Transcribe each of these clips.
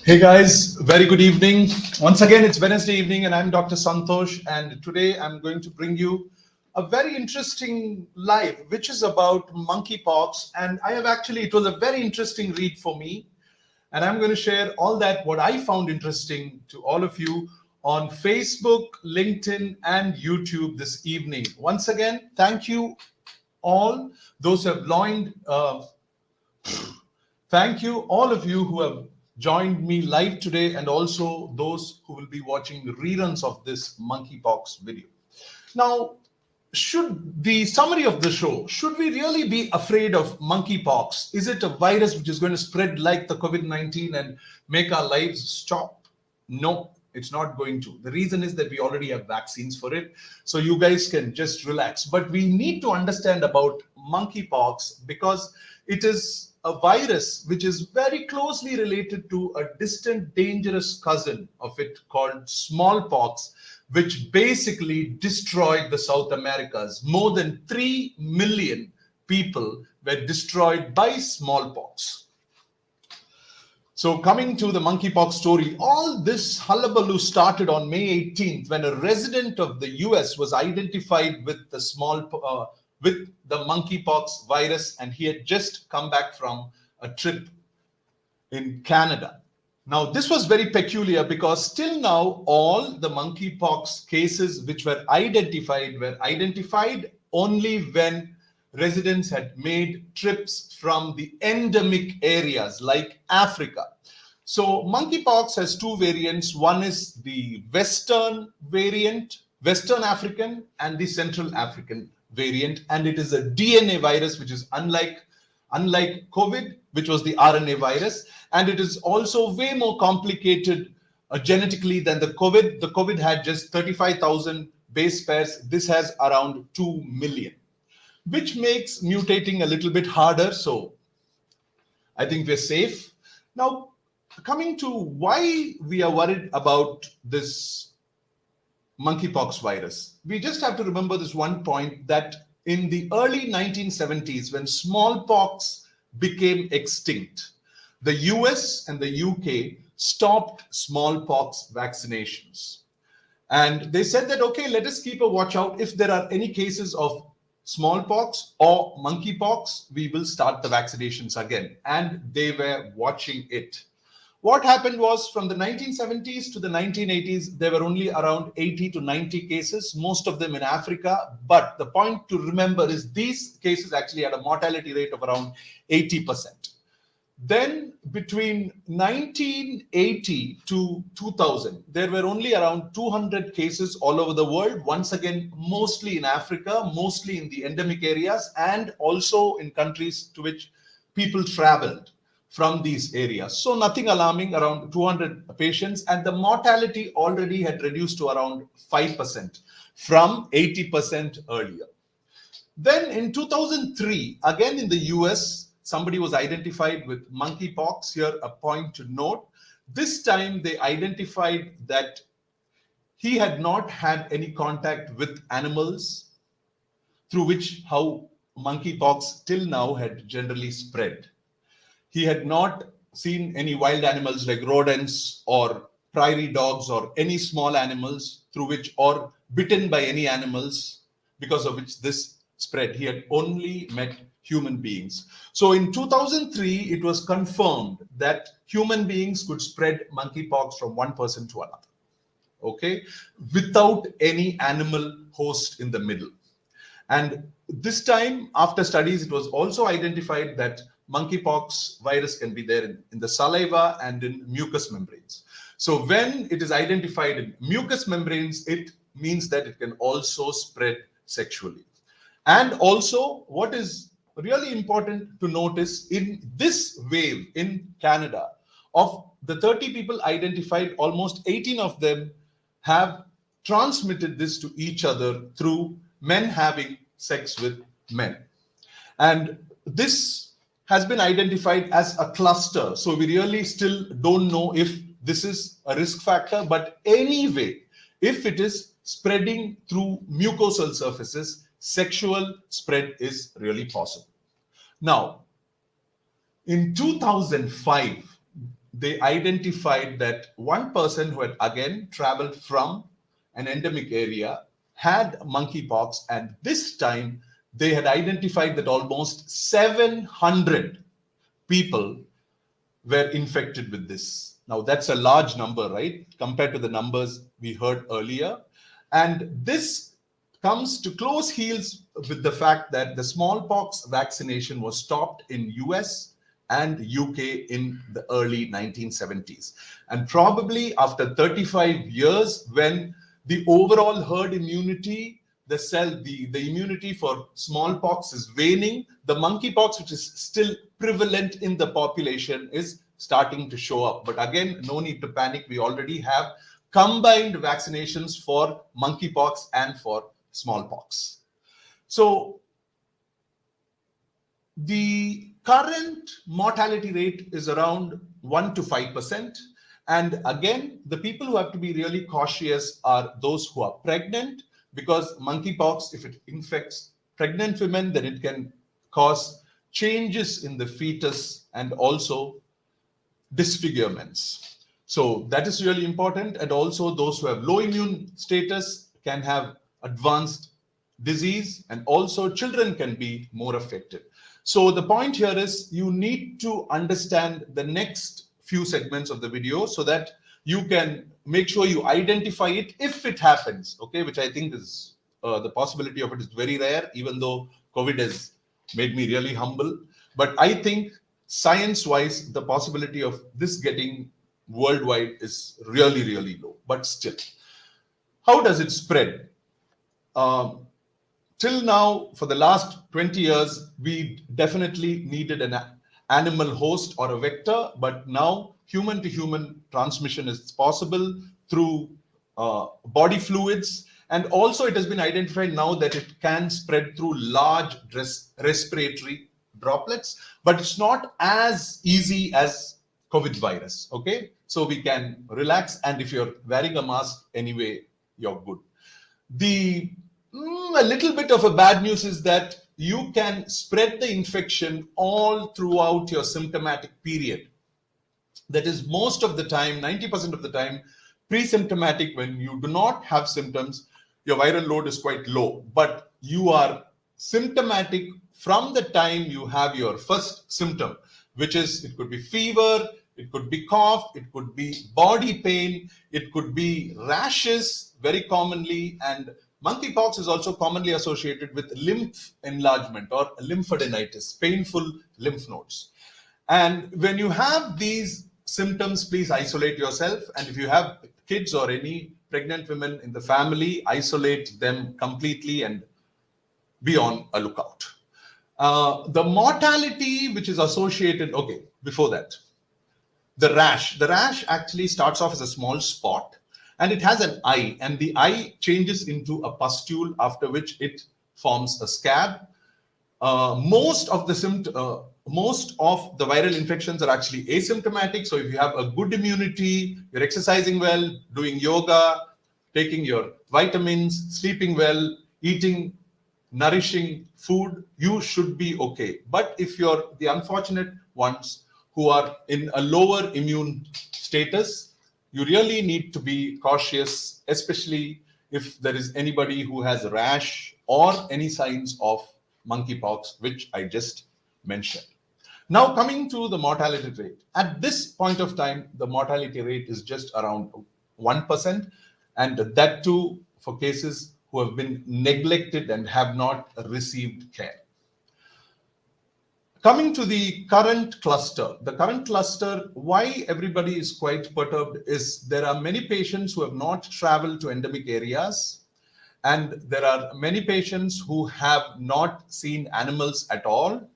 Hey guys, very good evening. Once again, it's Wednesday evening, and I'm Dr. Santosh. And today I'm going to bring you a very interesting live, which is about monkeypox. And it was a very interesting read for me. And I'm going to share all that, what I found interesting to all of you on Facebook, LinkedIn, and YouTube this evening. Once again, thank you all, those who have joined. Thank you, all of you who have joined me live today, and also those who will be watching reruns of this monkeypox video. Now, should the summary of the show, should we really be afraid of monkeypox? Is it a virus which is going to spread like the COVID-19 and make our lives stop? No, it's not going to. The reason is that we already have vaccines for it. So you guys can just relax. But we need to understand about monkeypox because it is a virus which is very closely related to a distant, dangerous cousin of it called smallpox, which basically destroyed the South Americas. More than 3 million people were destroyed by smallpox. So coming to the monkeypox story, all this hullabaloo started on May 18th when a resident of the US was identified with the monkeypox virus, and he had just come back from a trip in Canada. Now, this was very peculiar because till now, all the monkeypox cases which were identified only when residents had made trips from the endemic areas like Africa. So monkeypox has two variants. One is the Western variant, Western African, and the Central African variant. And it is a DNA virus, which is unlike COVID, which was the RNA virus. And it is also way more complicated genetically than the COVID. The COVID had just 35,000 base pairs. This has around 2 million, which makes mutating a little bit harder. So I think we're safe. Now, coming to why we are worried about this monkeypox virus, we just have to remember this one point, that in the early 1970s, when smallpox became extinct, the US and the UK stopped smallpox vaccinations. And they said that, okay, let us keep a watch out. If there are any cases of smallpox or monkeypox, we will start the vaccinations again. And they were watching it. What happened was, from the 1970s to the 1980s, there were only around 80 to 90 cases, most of them in Africa. But the point to remember is these cases actually had a mortality rate of around 80%. Then between 1980 to 2000, there were only around 200 cases all over the world. Once again, mostly in Africa, mostly in the endemic areas, and also in countries to which people traveled from these areas. So nothing alarming, around 200 patients, and the mortality already had reduced to around 5% from 80% earlier. Then in 2003, again in the US, somebody was identified with monkeypox. Here, a point to note. This time they identified that he had not had any contact with animals, through which how monkeypox till now had generally spread. He had not seen any wild animals like rodents or prairie dogs or any small animals through which, or bitten by any animals because of which this spread. He had only met human beings. So in 2003, it was confirmed that human beings could spread monkeypox from one person to another, okay, without any animal host in the middle. And this time, after studies, it was also identified that monkeypox virus can be there in the saliva and in mucous membranes. So when it is identified in mucous membranes, it means that it can also spread sexually. And also, what is really important to notice, in this wave in Canada, of the 30 people identified, almost 18 of them have transmitted this to each other through men having sex with men. And this has been identified as a cluster. So we really still don't know if this is a risk factor, but anyway, if it is spreading through mucosal surfaces, sexual spread is really possible. Now, in 2005, they identified that one person who had again traveled from an endemic area had monkeypox, and this time they had identified that almost 700 people were infected with this. Now, that's a large number, right? Compared to the numbers we heard earlier. And this comes to close heels with the fact that the smallpox vaccination was stopped in US and UK in the early 1970s. And probably after 35 years, when the overall herd immunity, the immunity for smallpox is waning, the monkeypox, which is still prevalent in the population, is starting to show up. But again, no need to panic. We already have combined vaccinations for monkeypox and for smallpox. So the current mortality rate is around 1 to 5%. And again, the people who have to be really cautious are those who are pregnant, because monkeypox, if it infects pregnant women, then it can cause changes in the fetus and also disfigurements. So that is really important. And also those who have low immune status can have advanced disease, and also children can be more affected. So the point here is you need to understand the next few segments of the video so that you can make sure you identify it if it happens, okay, which I think is the possibility of it is very rare, even though COVID has made me really humble. But I think science-wise, the possibility of this getting worldwide is really, really low. But still, how does it spread? Till now, for the last 20 years, we definitely needed an animal host or a vector, but now human to human transmission is possible through body fluids. And also it has been identified now that it can spread through large respiratory droplets, but it's not as easy as COVID virus, okay? So we can relax, and if you're wearing a mask anyway, you're good. A little bit of a bad news is that you can spread the infection all throughout your symptomatic period. That is, most of the time, 90% of the time, pre-symptomatic, when you do not have symptoms, your viral load is quite low. But you are symptomatic from the time you have your first symptom, which is, it could be fever, it could be cough, it could be body pain, it could be rashes very commonly, and monkeypox is also commonly associated with lymph enlargement or lymphadenitis, painful lymph nodes. And when you have these symptoms, please isolate yourself. And if you have kids or any pregnant women in the family, isolate them completely and be on a lookout. The mortality which is associated, okay, before that, the rash actually starts off as a small spot, and it has an eye, and the eye changes into a pustule, after which it forms a scab. Most of the viral infections are actually asymptomatic. So if you have a good immunity, you're exercising well, doing yoga, taking your vitamins, sleeping well, eating nourishing food, you should be okay. But if you're the unfortunate ones who are in a lower immune status, you really need to be cautious, especially if there is anybody who has a rash or any signs of monkeypox, which I just mentioned. Now, coming to the mortality rate. At this point of time, the mortality rate is just around 1%, and that too for cases who have been neglected and have not received care. Coming to the current cluster, why everybody is quite perturbed is there are many patients who have not traveled to endemic areas, and there are many patients who have not seen animals at all.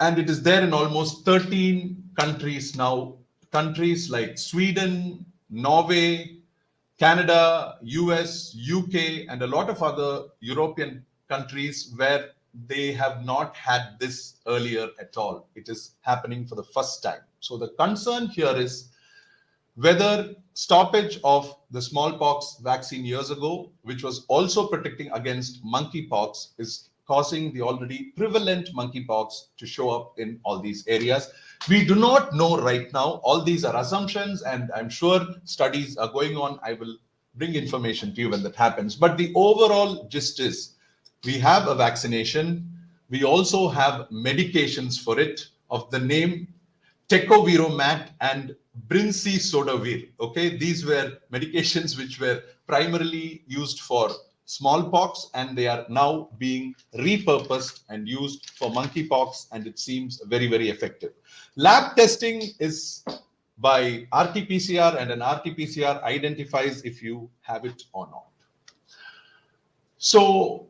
And it is there in almost 13 countries now, countries like Sweden, Norway, Canada, US, UK, and a lot of other European countries where they have not had this earlier at all. It is happening for the first time. So the concern here is whether stoppage of the smallpox vaccine years ago, which was also protecting against monkeypox, is causing the already prevalent monkeypox to show up in all these areas. We do not know right now. All these are assumptions, and I'm sure studies are going on. I will bring information to you when that happens. But the overall gist is we have a vaccination. We also have medications for it of the name Tecovirimat and Brincisodavir. Okay, these were medications which were primarily used for smallpox, and they are now being repurposed and used for monkeypox, and it seems very, very effective. Lab testing is by RT-PCR, and an RT-PCR identifies if you have it or not. So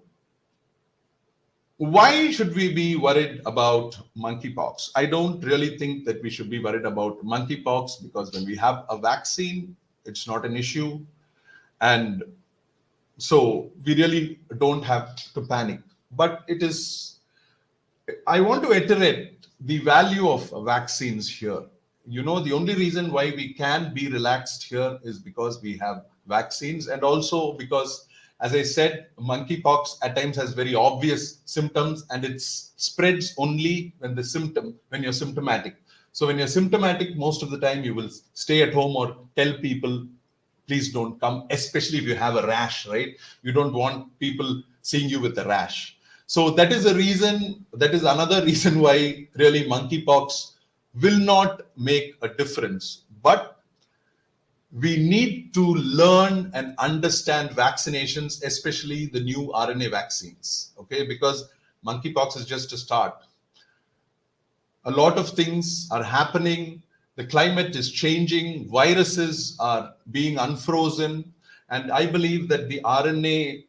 why should we be worried about monkeypox? I don't really think that we should be worried about monkeypox, because when we have a vaccine, it's not an issue. And so we really don't have to panic. But it is, I want to iterate the value of vaccines here. You know, the only reason why we can be relaxed here is because we have vaccines, and also because, as I said, monkeypox at times has very obvious symptoms, and it spreads only when you're symptomatic. So when you're symptomatic, most of the time you will stay at home or tell people, please don't come, especially if you have a rash, right? You don't want people seeing you with a rash. So that is another reason why really monkeypox will not make a difference. But we need to learn and understand vaccinations, especially the new RNA vaccines, okay? Because monkeypox is just a start. A lot of things are happening. The climate is changing. Viruses are being unfrozen. And I believe that the RNA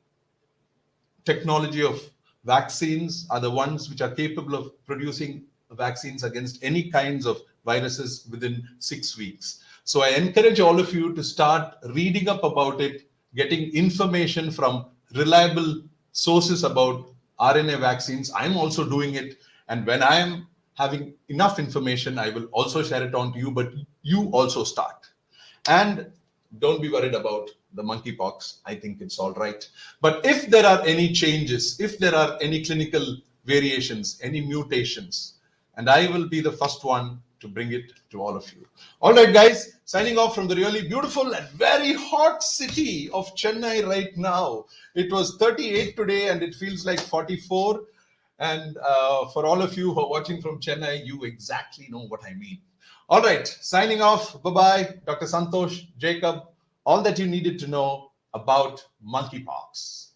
technology of vaccines are the ones which are capable of producing vaccines against any kinds of viruses within 6 weeks. So I encourage all of you to start reading up about it, getting information from reliable sources about RNA vaccines. I'm also doing it. And when I am having enough information, I will also share it on to you, but you also start. And don't be worried about the monkeypox. I think it's all right. But if there are any changes, if there are any clinical variations, any mutations, and I will be the first one to bring it to all of you. All right, guys, signing off from the really beautiful and very hot city of Chennai right now. It was 38 today and it feels like 44. And for all of you who are watching from Chennai, you exactly know what I mean. All right, signing off. Bye-bye. Dr. Santosh, Jacob, all that you needed to know about monkeypox.